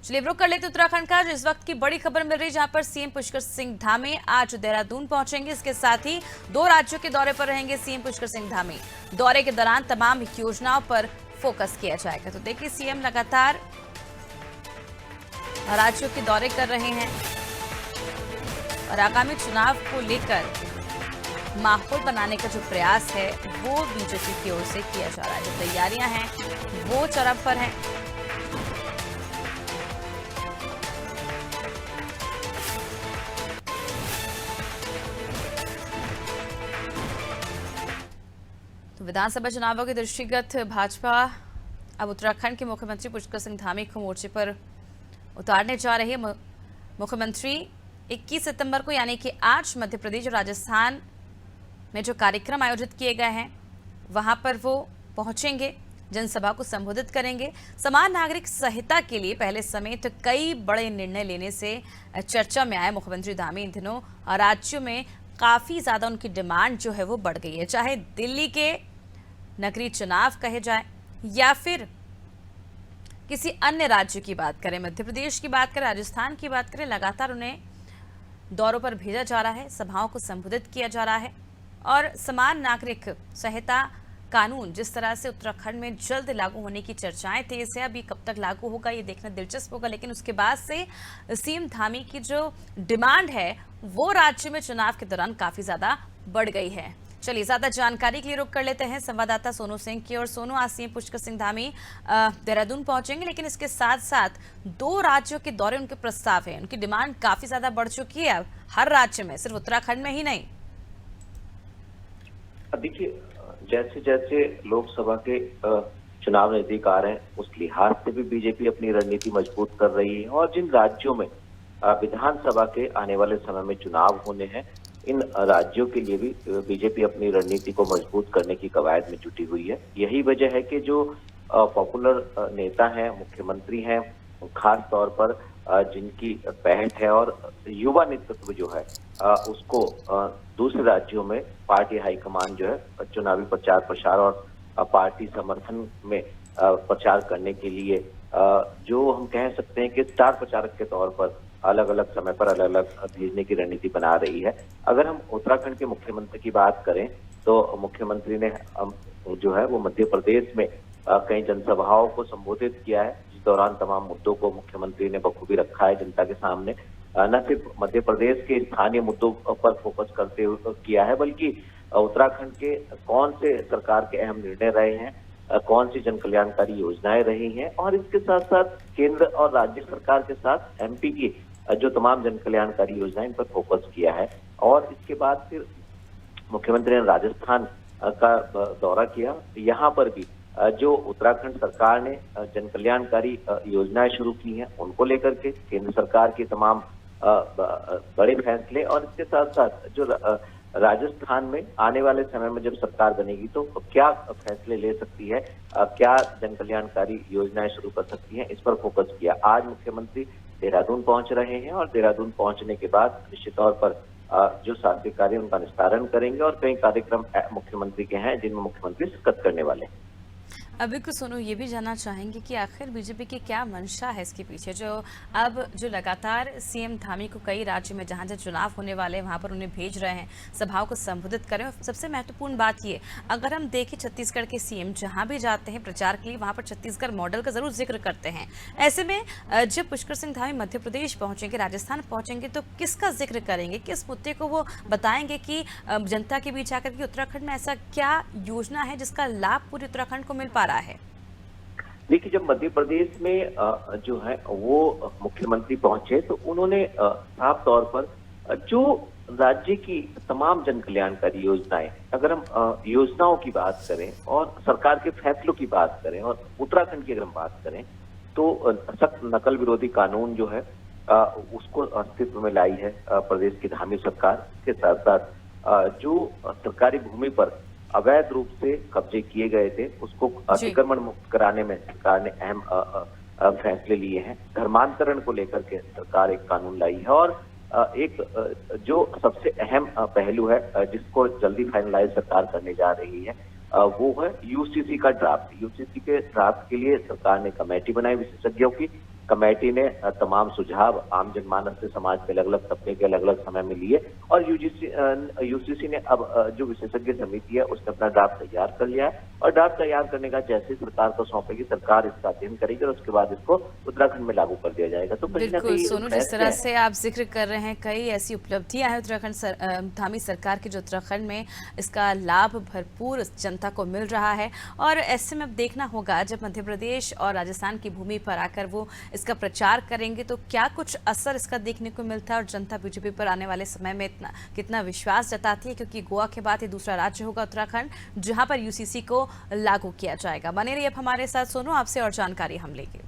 चलिए रुक कर लेते उत्तराखंड का इस वक्त की बड़ी खबर मिल रही है, जहां पर सीएम पुष्कर सिंह धामी आज देहरादून पहुंचेंगे। इसके साथ ही 2 राज्यों के दौरे पर रहेंगे सीएम पुष्कर सिंह धामी। दौरे के दौरान तमाम योजनाओं पर फोकस किया जाएगा। तो देखिए, सीएम लगातार राज्यों के दौरे कर रहे हैं और आगामी चुनाव को लेकर माहौल बनाने का जो प्रयास है वो बीजेपी की ओर से किया जा रहा है। जो तैयारियां हैं वो चरम पर हैं। तो विधानसभा चुनावों के दृष्टिगत भाजपा अब उत्तराखंड के मुख्यमंत्री पुष्कर सिंह धामी को मोर्चे पर उतारने जा रही है। मुख्यमंत्री 21 सितंबर को यानी कि आज मध्य प्रदेश और राजस्थान में जो कार्यक्रम आयोजित किए गए हैं वहां पर वो पहुंचेंगे, जनसभा को संबोधित करेंगे। समान नागरिक संहिता के लिए पहले समेत कई बड़े निर्णय लेने से चर्चा में आए मुख्यमंत्री धामी इन दिनों राज्यों में काफी ज्यादा उनकी डिमांड जो है वो बढ़ गई है। चाहे दिल्ली के नगरीय चुनाव कहे जाए या फिर किसी अन्य राज्य की बात करें, मध्य प्रदेश की बात करें, राजस्थान की बात करें, लगातार उन्हें दौरों पर भेजा जा रहा है, सभाओं को संबोधित किया जा रहा है। और समान नागरिक संहिता कानून जिस तरह से उत्तराखंड में जल्द लागू होने की चर्चाएं थी, इसे अभी कब तक लागू होगा ये देखना दिलचस्प होगा। लेकिन उसके बाद से सीएम धामी की जो डिमांड है वो राज्य में चुनाव के दौरान काफी ज्यादा बढ़ गई है। चलिए, ज्यादा जानकारी के लिए रुक कर लेते हैं संवाददाता सोनू सिंह की। और सोनू, आज सीएम पुष्कर सिंह धामी देहरादून पहुंचेंगे, लेकिन इसके साथ साथ 2 राज्यों के दौरे उनके प्रस्ताव है। उनकी डिमांड काफी ज्यादा बढ़ चुकी है अब हर राज्य में, सिर्फ उत्तराखंड में ही नहीं। देखिए, जैसे जैसे लोकसभा के चुनाव नजदीक आ रहे हैं उस लिहाज से भी बीजेपी अपनी रणनीति मजबूत कर रही है। और जिन राज्यों में विधानसभा के आने वाले समय में चुनाव होने हैं, इन राज्यों के लिए भी बीजेपी अपनी रणनीति को मजबूत करने की कवायद में जुटी हुई है। यही वजह है कि जो पॉपुलर नेता हैं, मुख्यमंत्री हैं, खास तौर पर जिनकी पहल है और युवा नेतृत्व जो है उसको दूसरे राज्यों में पार्टी हाईकमान जो है चुनावी प्रचार प्रसार और पार्टी समर्थन में प्रचार करने के लिए जो हम कह सकते हैं कि स्टार प्रचारक के तौर पर अलग अलग समय पर अलग अलग भेजने की रणनीति बना रही है। अगर हम उत्तराखंड के मुख्यमंत्री की बात करें तो मुख्यमंत्री ने जो है वो मध्य प्रदेश में कई जनसभाओं को संबोधित किया है, जिस दौरान तमाम मुद्दों को मुख्यमंत्री ने बखूबी रखा है जनता के सामने। न सिर्फ मध्य प्रदेश के स्थानीय मुद्दों पर फोकस करते हुए किया है, बल्कि उत्तराखंड के कौन से सरकार के अहम निर्णय रहे हैं, कौन सी जन कल्याणकारी योजनाएं रही हैं, और इसके साथ साथ केंद्र और राज्य सरकार के साथ एमपी की जो तमाम जन कल्याणकारी योजनाएं इन पर फोकस किया है। और इसके बाद फिर मुख्यमंत्री ने राजस्थान का दौरा किया। यहाँ पर भी जो उत्तराखंड सरकार ने जन कल्याणकारी योजनाएं शुरू की हैं उनको लेकर के केंद्र सरकार के तमाम बड़े फैसले, और इसके साथ साथ जो राजस्थान में आने वाले समय में जब सरकार बनेगी तो क्या फैसले ले सकती है, क्या जन कल्याणकारी योजनाएं शुरू कर सकती हैं, इस पर फोकस किया। आज मुख्यमंत्री देहरादून पहुंच रहे हैं और देहरादून पहुंचने के बाद निश्चित तौर पर जो शासकीय कार्य उनका निस्तारण करेंगे और कई कार्यक्रम मुख्यमंत्री के हैं जिनमें मुख्यमंत्री शिरकत करने वाले हैं। अभी कुछ सुनो, ये भी जानना चाहेंगे कि आखिर बीजेपी की क्या मंशा है इसके पीछे, जो लगातार सीएम धामी को कई राज्यों में जहां जहां चुनाव होने वाले हैं वहां पर उन्हें भेज रहे हैं, सभाओं को संबोधित करें। और सबसे महत्वपूर्ण बात ये, अगर हम देखें छत्तीसगढ़ के सीएम जहां भी जाते हैं प्रचार के लिए वहां पर छत्तीसगढ़ मॉडल का जरूर जिक्र करते हैं। ऐसे में जब पुष्कर सिंह धामी मध्य प्रदेश पहुंचेंगे, राजस्थान पहुंचेंगे, तो किसका जिक्र करेंगे, किस मुद्दे को वो बताएंगे कि जनता के बीच आकर के उत्तराखंड में ऐसा क्या योजना है जिसका लाभ पूरे उत्तराखंड को मिल पा रहा है? देखिए, जब मध्य प्रदेश में जो है वो मुख्यमंत्री पहुंचे तो उन्होंने साफ तौर पर जो राज्य की तमाम जन कल्याणकारी योजनाएं, अगर हम योजनाओं की बात करें और सरकार के फैसलों की बात करें और उत्तराखंड की अगर हम बात करें तो सख्त नकल विरोधी कानून जो है उसको अस्तित्व में लाई है प्रदेश की धामी सरकार। के साथ साथ जो सरकारी भूमि पर अवैध रूप से कब्जे किए गए थे उसको अतिक्रमण मुक्त कराने में सरकार ने अहम फैसले लिए हैं। धर्मांतरण को लेकर के सरकार एक कानून लाई है और एक जो सबसे अहम पहलू है जिसको जल्दी फाइनलाइज सरकार करने जा रही है वो है यूसीसी का ड्राफ्ट। यूसीसी के ड्राफ्ट के लिए सरकार ने कमेटी बनाई विशेषज्ञों की कमेटी ने तमाम सुझाव आम जनमानस से, समाज के अलग अलग तबके के अलग अलग समय में लिए और यूसीसी ने अब जो विशेषज्ञ समिति है उसने अपना ड्राफ्ट तैयार कर लिया है और ड्राफ्ट तैयार करने का जैसे सरकार को सौंपेगी, सरकार इसका अध्ययन करेगी और उसके बाद इसको उत्तराखंड में लागू कर दिया जाएगा। तो कहीं ना बिल्कुल कहीं सोनू, जिस तरह से आप जिक्र कर रहे हैं, कई ऐसी उपलब्धियां हैं उत्तराखंड धामी सरकार की जो उत्तराखंड में इसका लाभ भरपूर जनता को मिल रहा है। और ऐसे में अब देखना होगा जब मध्य प्रदेश और राजस्थान की भूमि पर आकर वो इसका प्रचार करेंगे तो क्या कुछ असर इसका देखने को मिलता है और जनता बीजेपी पर आने वाले समय में इतना कितना विश्वास जताती है, क्योंकि गोवा के बाद ये दूसरा राज्य होगा उत्तराखंड जहां पर यूसीसी को लागू किया जाएगा। बने रहिए अब हमारे साथ सोनू, आपसे और जानकारी हम लेंगे।